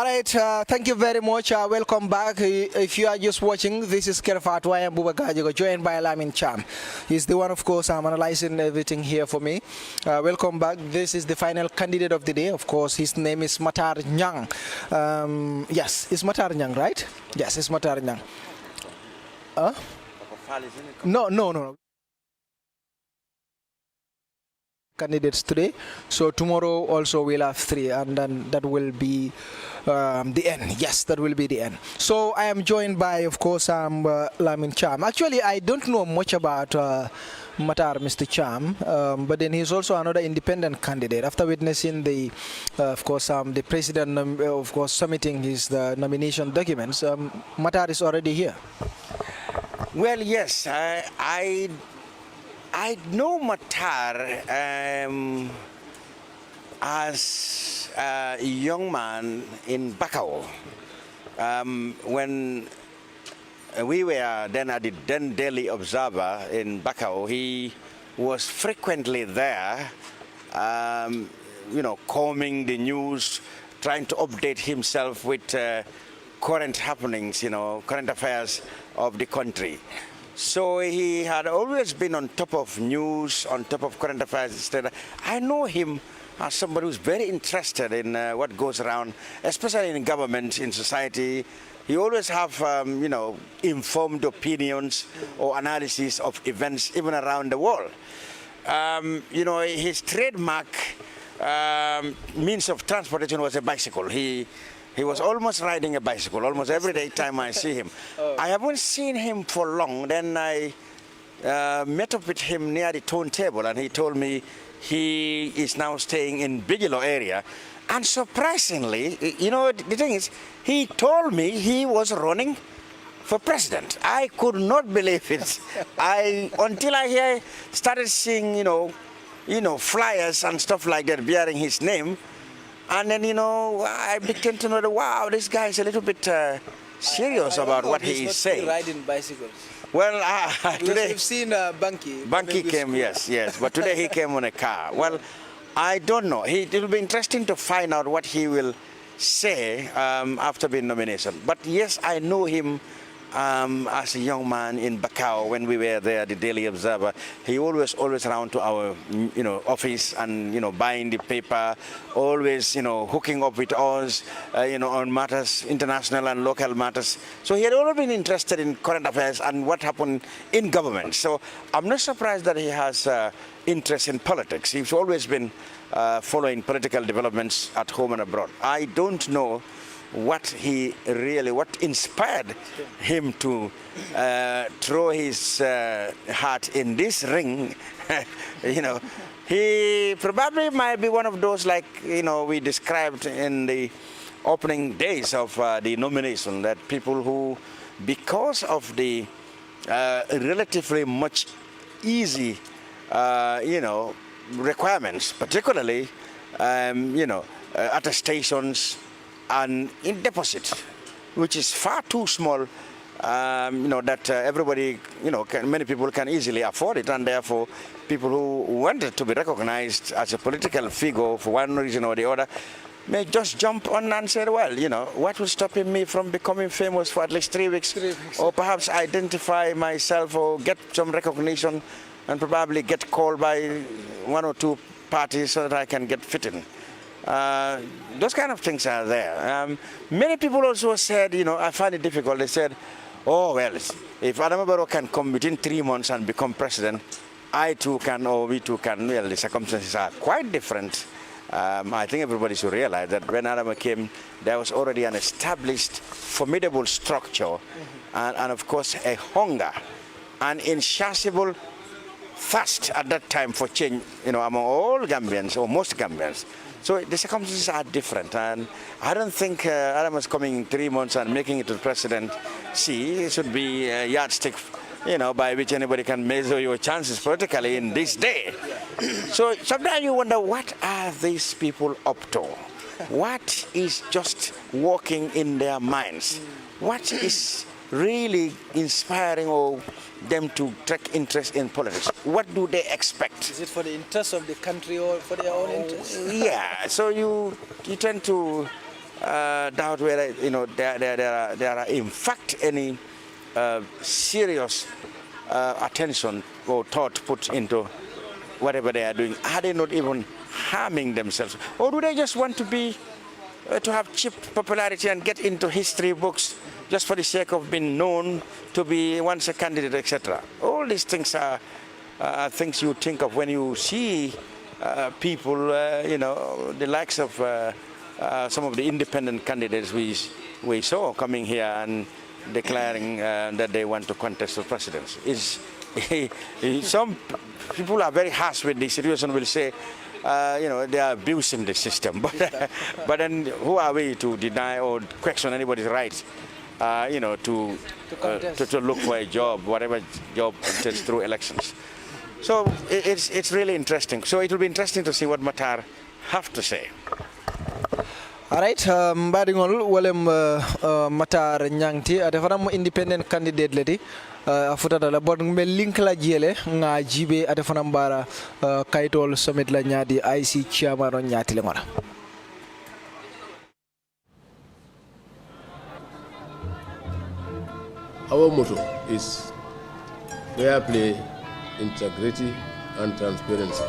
right, thank you very much. Welcome back. If you are just watching, this is Kerr, Fatou. I am Bubakajigo, joined by Lamin Cham. He's the one, of course, I'm analyzing everything here for me. Welcome back. This is the final candidate of the day. Of course, his name is Matarr Niang. Yes, it's Matarr Niang, right? Yes, it's Matarr Niang. No. Candidates today, so tomorrow also we'll have 3, and then that will be the end. Yes, that will be the end. So I am joined by, of course, Lamin Cham. Actually, I don't know much about Matarr, Mr. Cham, but then he's also another independent candidate. After witnessing the, of course, the president, of course, submitting his nomination documents, Matarr is already here. Well, yes, I know Matarr as a young man in Bakau. When we were then at the then Daily Observer in Bakau, he was frequently there, combing the news, trying to update himself with current happenings, current affairs of the country. So he had always been on top of news, on top of current affairs, etc. I know him as somebody who's very interested in what goes around, especially in government, in society. He always have, informed opinions or analysis of events even around the world. His trademark means of transportation was a bicycle. He was almost riding a bicycle almost every day time I see him. I haven't seen him for long. Then I met up with him near the turntable, and he told me he is now staying in Bigelow area. And surprisingly, the thing is, he told me he was running for president. I could not believe it. Until I started seeing, flyers and stuff like that bearing his name. And then, I began to know that, wow, this guy is a little bit serious about what he is saying. Riding bicycles. Well, today... We've seen Banky. Banky came, yes. But today he came on a car. Well, I don't know. It will be interesting to find out what he will say after being nominated. But yes, I know him as a young man in Bakau when we were there, the Daily Observer. He always around to our, office and, buying the paper, always, hooking up with us, on matters, international and local matters. So he had always been interested in current affairs and what happened in government. So I'm not surprised that he has interest in politics. He's always been following political developments at home and abroad. I don't know what inspired him to throw his heart in this ring. He probably might be one of those, like we described in the opening days of the nomination, that people who, because of the relatively much easy requirements, particularly attestations and in deposit, which is far too small, that everybody, many people can easily afford it, and therefore people who wanted to be recognized as a political figure for one reason or the other may just jump on and say, well, what was stopping me from becoming famous for at least 3 weeks, or perhaps identify myself or get some recognition and probably get called by 1 or 2 parties so that I can get fit in. Those kind of things are there. Many people also said, I find it difficult. They said, oh, well, if Adama Barrow can come within 3 months and become president, I too can, or we too can. Well, the circumstances are quite different. I think everybody should realize that when Adama came, there was already an established, formidable structure, and of course, a hunger, an insatiable thirst at that time for change, among all Gambians, or most Gambians. So the circumstances are different, and I don't think Adam is coming in 3 months and making it to the presidency. It should be a yardstick, by which anybody can measure your chances politically in this day. So sometimes you wonder, what are these people up to? What is just working in their minds? What is really inspiring or them to take interest in politics? What do they expect? Is it for the interest of the country or for their own interest? Yeah, so you tend to doubt whether there are in fact any serious attention or thought put into whatever they are doing. Are they not even harming themselves, or do they just want to be to have cheap popularity and get into history books just for the sake of being known to be once a candidate, etc.? All these things are things you think of when you see people, the likes of some of the independent candidates we saw coming here and declaring that they want to contest for presidency. Some people are very harsh with the situation, will say, they are abusing the system. But then who are we to deny or question anybody's right, to look for a job, whatever job contest through elections? So it's really interesting. So it will be interesting to see what Matarr have to say. All right, mbaɗigol wolem Matarr Niang ti adefana mo independent candidate leti afutata la bon mel link la jele nga jibe adefana mbara kaytol summit la ñaadi IC chairman on ñaati le ngora. Our motto is fair play, integrity and transparency.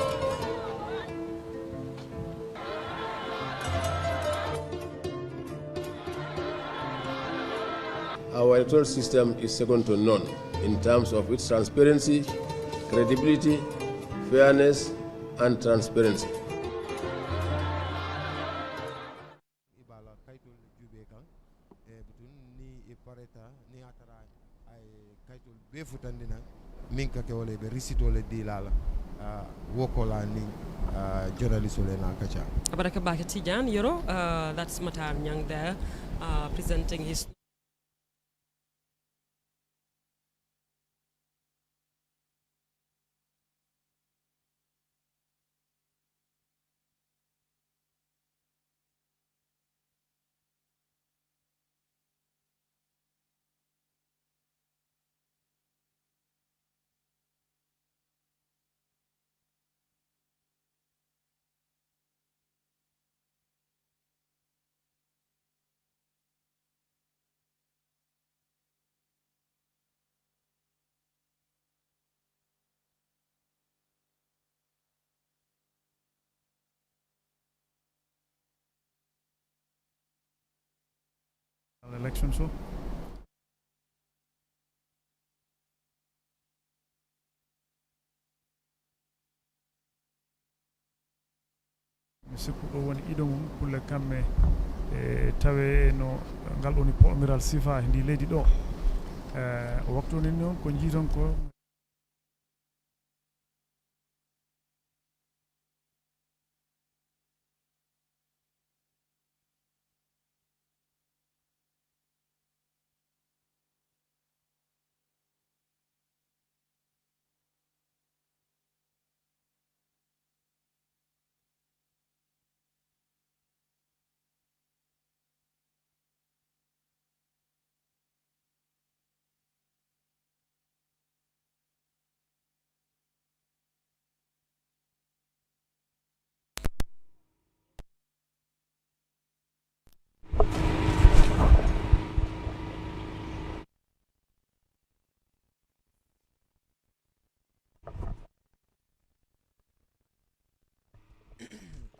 Our electoral system is second to none in terms of its transparency, credibility, fairness, and transparency. That's Matarr Niang there presenting his election so sikku ɗo woni iɗo mum kulle kamme tawe no ngal woni pomiral sifa ndi leydi ɗo waktu ni noon ko jiiton ko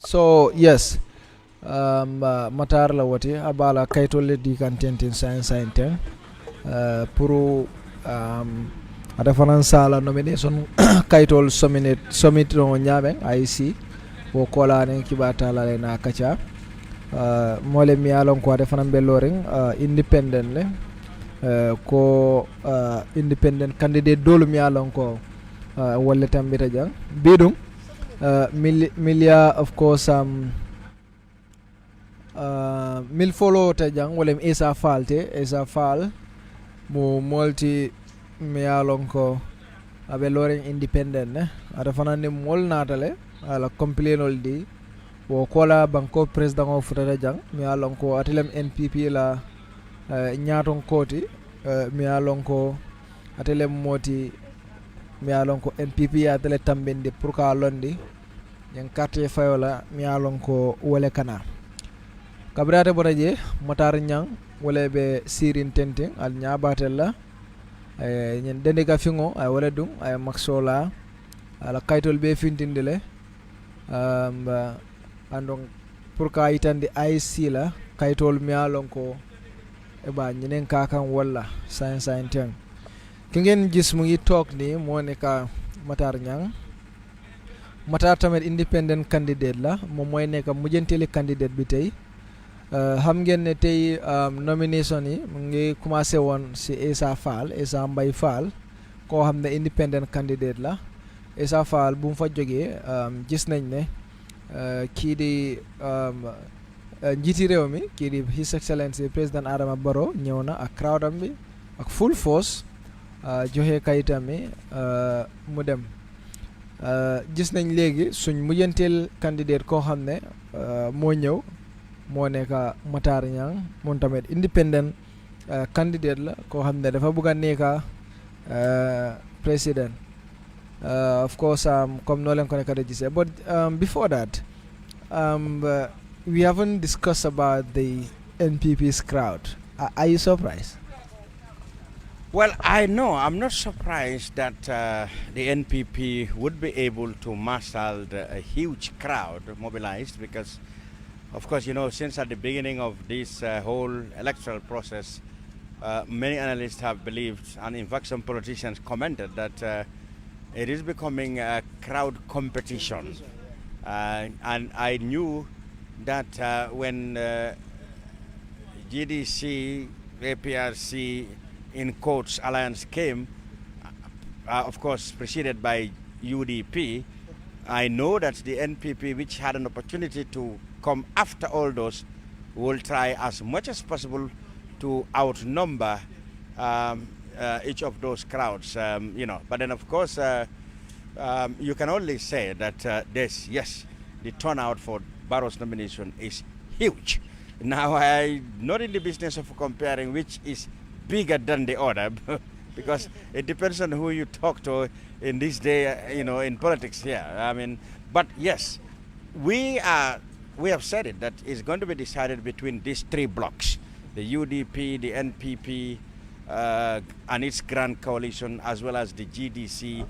So yes, Matarr la wote abala kaytol leddi kan tenten science pour ada fanan sala nomination kaytol summit no nyaben IC wo kolane kibata la na kacha mole mi alon ko ada fanan beloring independent le ko independent candidate dolu mi alon ko wolle tambita jang bidum milia of course mil follow ta jang wolem isa fal mo multi mi alon ko abe loren independent ne ada fanande mol natale ala complainol di wo kola banko president of futata jang mi alon ko atelem NPP la nyaton koti mi alon ko atelem moti mi alon ko NPP atele tambende pour ka londi yen carte fayola mi alon ko wole kana kabrata boraje Matarr Niang wala be sirin tenten al nyabatella nyen dende ka fingo ay wala dum ay maksola ala kaytol be fintindele andon pour ka itande IC la kaytol mi alon ko e ba ñinen ka kan wala sain ten ki ngeen gis mu ngi tok ni mo ne ka Matarr Niang Matarr tamit independent candidate la moom mooy nekk mujjanteli candidate bi tey xam ngeen ne tey nomination yi mu ngi commencé woon si Essa Mbay Fall koo xam ne independent candidate la Essa Fall bu mu fa jógee gis nañ ne kii di njiiti réew mi kii di His Excellency président Adama Barrow ñëw na ak crowdam bi ak full force joxe kayitam mi mu dem gis nañ léegi suñ mujjanteel candidate koo xam ne moo ñëw moo nekk Matarr Niang moom tamit independent candidate la koo xam ne dafa bëgg a nekk président of course comme noo leen ko nekk di gisee but before that we haven't discussed about the NPP's crowd. Are you surprised? Well, I know. I'm not surprised that the NPP would be able to marshal a huge crowd mobilized because, of course, you know, since at the beginning of this whole electoral process, many analysts have believed, and in fact some politicians commented, that it is becoming a crowd competition. And I knew that when GDC, APRC, in quotes, alliance came, of course, preceded by UDP, I know that the NPP, which had an opportunity to come after all those, will try as much as possible to outnumber each of those crowds, you know. But then, of course, you can only say that yes, the turnout for Barrow's nomination is huge. Now, I'm not in the business of comparing which is bigger than the other, because it depends on who you talk to in this day, you know, in politics here. I mean, but yes, we have said it, that it's going to be decided between these three blocks: the UDP, the NPP, and its grand coalition, as well as the GDC,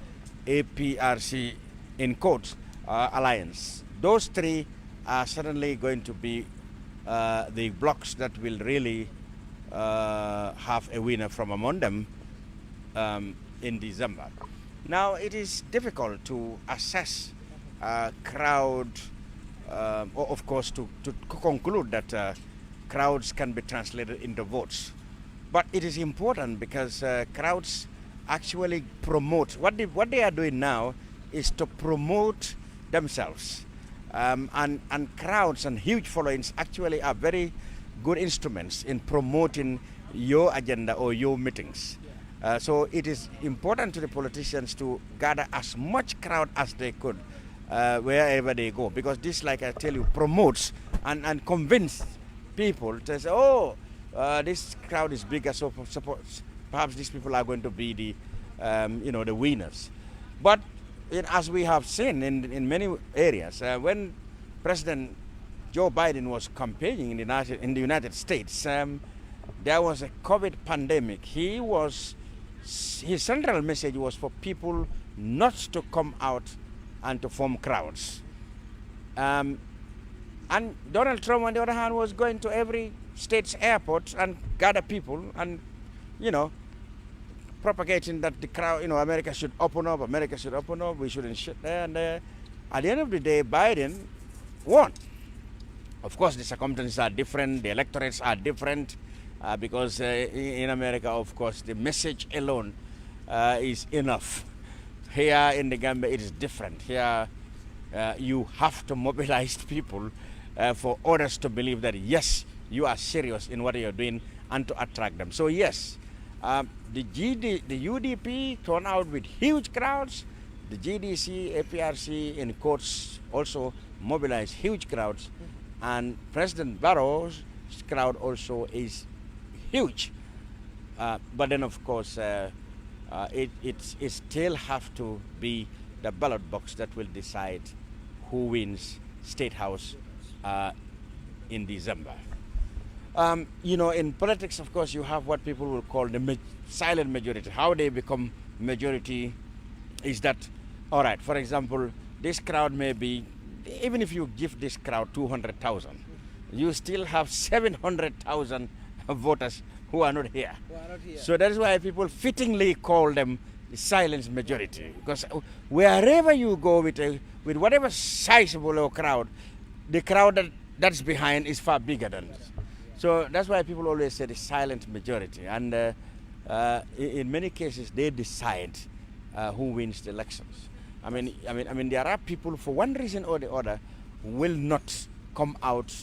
APRC, in quotes, alliance. Those three are certainly going to be the blocks that will really have a winner from among them in December. Now, it is difficult to assess crowd, or of course to conclude that crowds can be translated into votes. But it is important because crowds actually promote, what they are doing now is to promote themselves. And crowds and huge followings actually are very good instruments in promoting your agenda or your meetings. So it is important to the politicians to gather as much crowd as they could wherever they go, because this, like I tell you, promotes and convince people to say, oh, this crowd is bigger, so perhaps these people are going to be the, the winners. But as we have seen in many areas, when President Joe Biden was campaigning in the United States, there was a COVID pandemic. His central message was for people not to come out and to form crowds. And Donald Trump, on the other hand, was going to every state's airport and gather people and, propagating that the crowd, America should open up, we shouldn't shut there and there. At the end of the day, Biden won. Of course, the circumstances are different, the electorates are different, because in America, of course, the message alone is enough. Here in the Gambia, it is different. Here, you have to mobilize people for others to believe that, yes, you are serious in what you're doing and to attract them. So, yes, the UDP turned out with huge crowds. The GDC, APRC, in quotes, also mobilized huge crowds. And President Barrow's crowd also is huge. But then, of course, it still have to be the ballot box that will decide who wins State House in December. You know, in politics, of course, you have what people will call the silent majority. How they become majority is that, all right, for example, this crowd may be, even if you give this crowd 200,000, you still have 700,000 voters who are not here. So that is why people fittingly call them the silent majority, because wherever you go with whatever sizable crowd, the crowd that's behind is far bigger than this. So that's why people always say the silent majority, and in many cases they decide who wins the elections. I mean, there are people for one reason or the other will not come out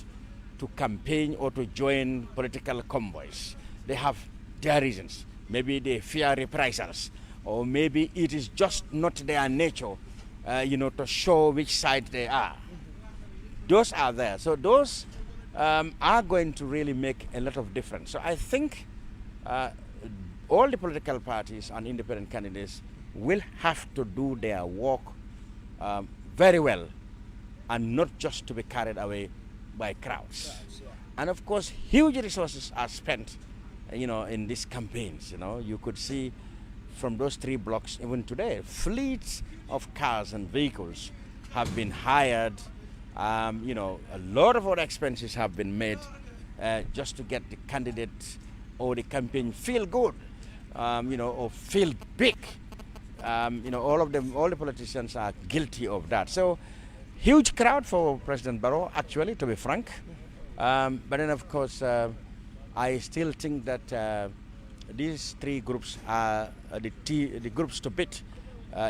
to campaign or to join political convoys. They have their reasons. Maybe they fear reprisals, or maybe it is just not their nature, to show which side they are. Those are there. So those are going to really make a lot of difference. So I think all the political parties and independent candidates will have to do their work very well, and not just to be carried away by crowds. And of course, huge resources are spent, in these campaigns. You could see from those 3 blocks, even today, fleets of cars and vehicles have been hired. A lot of other expenses have been made just to get the candidate or the campaign feel good, or feel big. All the politicians are guilty of that. So, huge crowd for President Barrow, actually, to be frank. But then, of course, I still think that these 3 groups are the groups to beat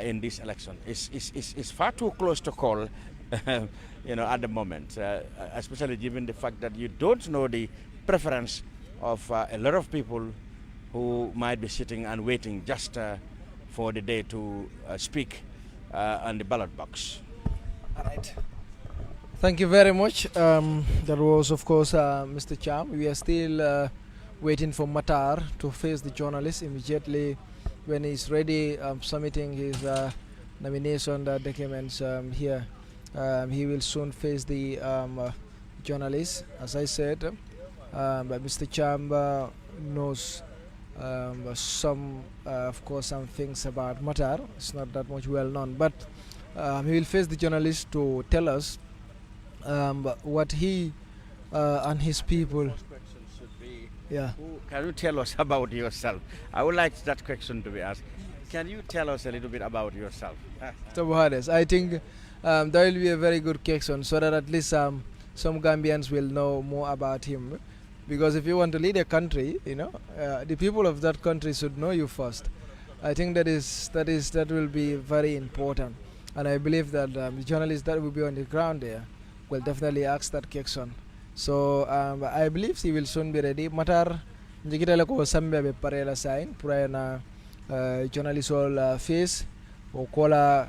in this election. It's far too close to call, at the moment, especially given the fact that you don't know the preference of a lot of people who might be sitting and waiting just for the day to speak on the ballot box. All right. Thank you very much. That was, of course, Mr. Cham. We are still waiting for Matarr to face the journalist immediately when he's ready, submitting his nomination documents here. He will soon face the journalist. As I said, but Mr. Cham knows some things about Matarr. It's not that much well known, but he will face the journalist to tell us what he and his people. Yeah. Can you tell us about yourself? I would like that question to be asked. Can you tell us a little bit about yourself? I think that will be a very good question, so that at least some Gambians will know more about him. Because if you want to lead a country, the people of that country should know you first. I think that will be very important, and I believe that the journalists that will be on the ground there will definitely ask that question. So I believe he will soon be ready. Matarr njikita ko sambe be parela sign pura na journalist all face o kola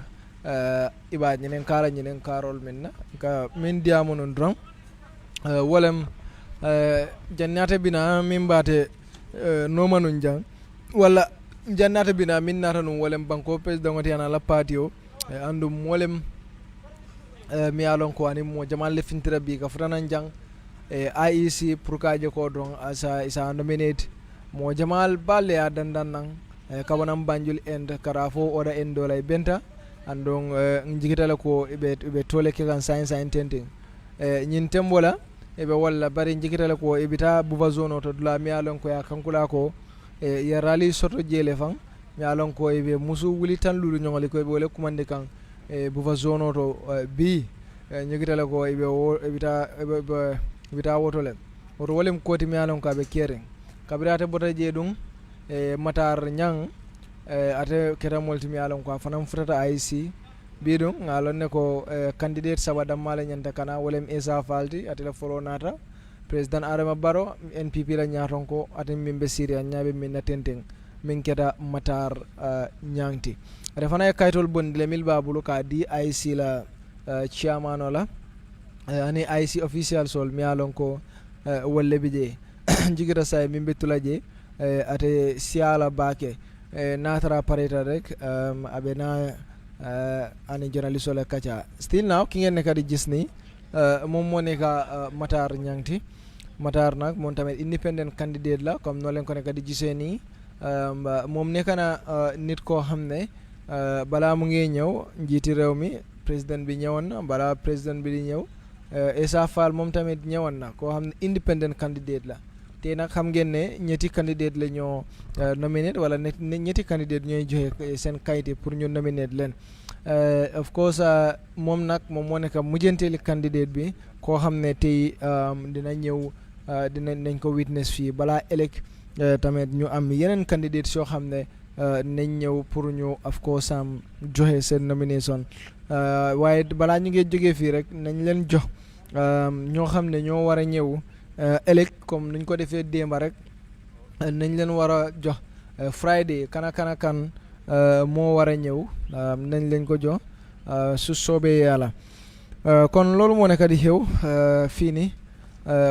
iba nyinen karol minna ka min diamu non drum wolem jannata bina min bate no manun jang wala jannata bina min nata non wolem banko president ngoti ana la patio andum wolem mi alon ko ani mo jamal le fintira bi ka futanan jang IEC pour kaje ko don asa isa nominate mo jamal balle ya dandan nan kabanam banjul end karafo oda endo lay benta andon njigitala ko be tole ke kan science tenting nyin tembola ebe walla bari njigitala ko ebita buva zone to dula mi alon ko ya kankula ko ya rali soto jele fan mi alon ko ebe musu wuli tan lulu nyongale ko ebe wala kumande kan buva zone to bi njigitala ko ebe ebita wotole oto wolem koti mi alon ka be kering kabirate bota je dum Matarr Niang ate keta molti mi alon ko fanam futata IC bidum ngalon ne ko candidate sabadam mala nyanta kana wolem Esa Falti ate la folo nata president Adama Barrow NPP la nyaton ko ate mimbe Syria nyabe min natenten min keta Matarr Niangti refana kaytol bondile mil babulu ka di IC la chairman ola ani IC official sol mi alon ko wolle bije jigira say min betula je ate siala bake natara pareta rek abena ani journalist la kacha still now ki ngeen kadi gis ni mom mo neka Matarr Niangti Matarr nag moom tamit independent candidate la comme noo leen ko nekk di gisee nii moom nekk na nit koo xam ne balaa mu ngi ñëw njiiti réew mi président bi ñëwoon na balaa président bi di ñëw Essa Faal moom tamit ñëwoon na koo xam ne independent candidate la te nag xam ngeen ne ñetti candidate la ñoo nominate wala ñetti candidate ñooy joxe seen kayit pour ñu nominate leen of course moom nag moom moo nekk mujjanteeli candidate bi koo xam ne tey dina ñëw nañ ko witness fii balaa ëllëg tamit ñu am yeneen candidates yoo xam ne nañ ñëw pour ñu of course joxe seen nomination waaye balaa ñu ngi jógee fii rek nañ leen jox ñoo xam ne ñoo war a ñëw ëllëg comme nuñ ko defee démba rek nañ leen war a jox Friday kan moo war a ñëw nañ leen ko jox su soobee yàlla kon loolu moo nekk di xew fii nii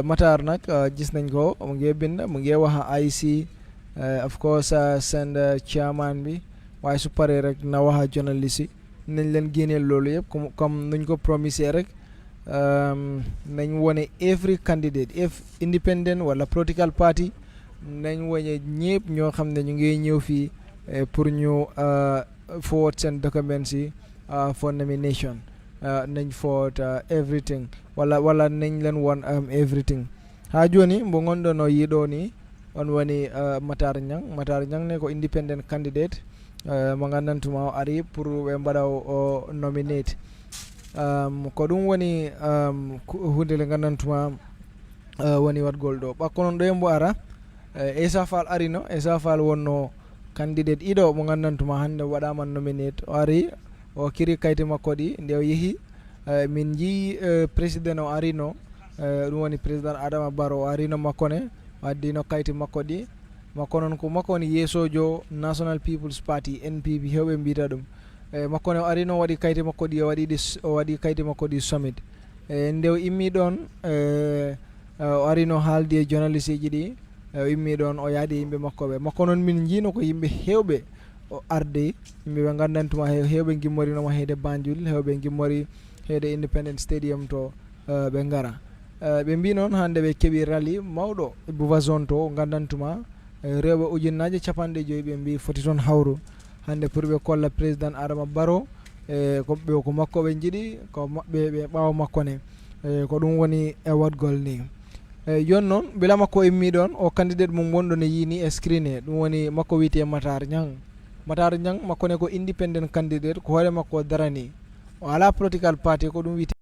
Matarr nag gis nañ ko mu ngi bind mu ngi wax IC of course send chairman bi waaye su paree rek na wax journaliste yi nañ leen génneel loolu yëpp comme nuñ ko promisé rek nañ wone every candidate independent wala political party nañ wone ñëpp ñoo xam ne ñu ngi ñëw fii pour ñu forward seen documents yi for nomination nañ forward everything wala nañ leen won everything ha joni mbo gonɗon o yiiɗo ni on woni Matarr Niang ne ko independent candidate mo gandantuma o ari pour ɓe mbaɗa o nominate ko ɗum woni hunde nde gandantuma woni waɗgol ɗo ɓakko noon ɗo e mbo ara Essa Faal arino Essa Faal wonno candidate ɗiɗo mo gandantuma hannde waɗama nominate o ari o kiri kayte makko ɗi nde o yeehi min jii président o arino ɗum woni président Adama Barrow o arino makkone waddino kayte makko ɗi makko noon ko makko woni yeesojo National People's Party NPP hewɓe mbiyata ɗum makkone o arino waɗi kayte makko ɗi o waɗi kayte makko ɗi summit nde o immi ɗon o arino haaldi e journaliste ji ɗi o immi ɗon o yaadi yimɓe makko ɓe makko noon min jiino ko yimɓe hewɓe o arde yimɓe ɓe gandantuma hewɓe gimmorinoma heyde Banjul hewɓe gimmori heyde Independence Stadium to ɓe ngara ɓe mbi noon hande ɓe keeɓi rally mawɗo e Buva zone to gandantuma rewɓe ujunnaje 50 ɓe mbi foti toon hawru hande pour ɓe kolla président Adama Barrow ko makko ɓe jiiɗi ko maɓɓe ɓe ɓaawa makko ne ko ɗum woni e waɗgol ni joni noon bila makko immi ɗon o candidate mum wonɗo ne yini e screen ɗum woni makko wiyete Matarr Niang makko ne ko independent candidate ko hoore makko darani o ala political party ko ɗum wiyete